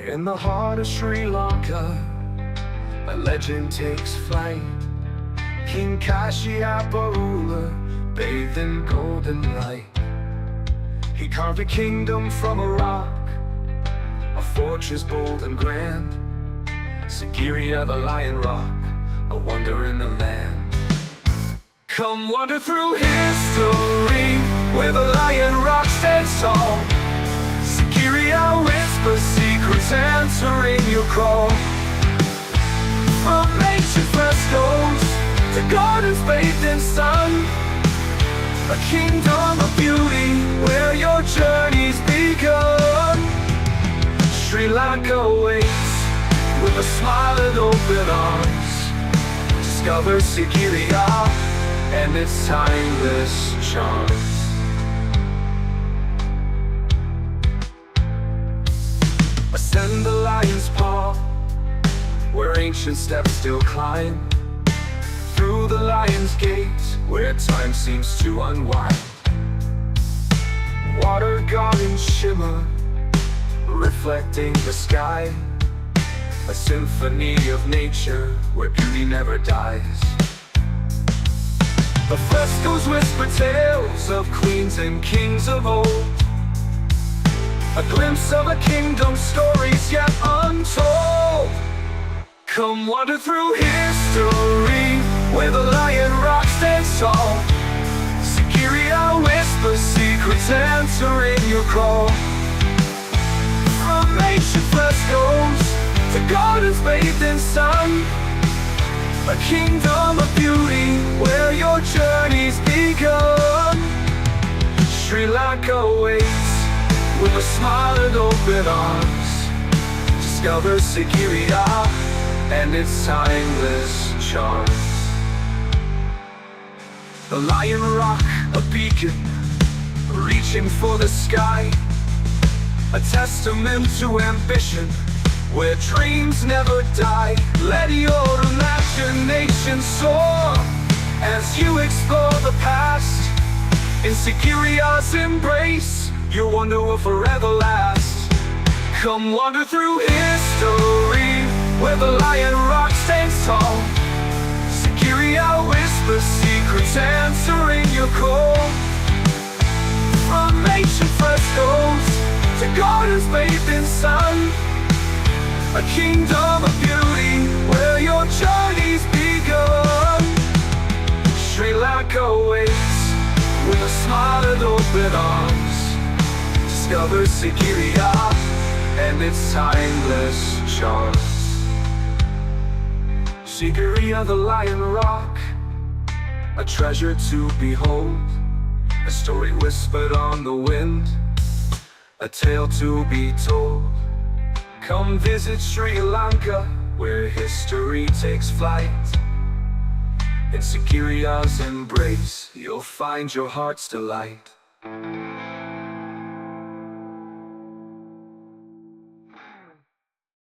In the heart of Sri Lanka, a legend takes flight. King Kasyapa ruler, bathed in golden light. He carved a kingdom from a rock, a fortress bold and grand. Sigiriya, the lion rock, a wonder in the land. Come wander through history, where the lion rock stands tall. Sigiriya whispers secrets answering your call. From ancient frescoes to gardens bathed in sun, a kingdom of beauty where your journey's begun. Sri Lanka waits with a smile and open arms. Discover Sigiriya and its timeless charms. Ascend the lion's paw, where ancient steps still climb. Through the lion's gate, where time seems to unwind. Water gardens shimmer, reflecting the sky. A symphony of nature, where beauty never dies. The frescoes whisper tales of queens and kings of old. A glimpse of a kingdom's stories yet untold. Come wander through history, where the lion rock stands tall. Sigiriya whispers secrets answering your call. From ancient frescoes to gardens bathed in sun, a kingdom of beauty where your journey's begun. Sri Lanka waits with a smile and open arms. Discover Sigiriya and its timeless charms. The lion rock, a beacon, reaching for the sky. A testament to ambition, where dreams never die. Let your imagination soar as you explore the past. In Sigiriya's embrace, your wonder will forever last. Come wander through history, where the lion rock stands tall. Sigiriya whispers secrets answering your call. From ancient frescoes to gardens bathed in sun, a kingdom of beauty where your journey's begun. Sri Lanka waits with a smile and open arms. Discover Sigiriya and its timeless charms. Sigiriya, the lion rock, a treasure to behold. A story whispered on the wind, a tale to be told. Come visit Sri Lanka, where history takes flight. In Sigiriya's embrace, you'll find your heart's delight.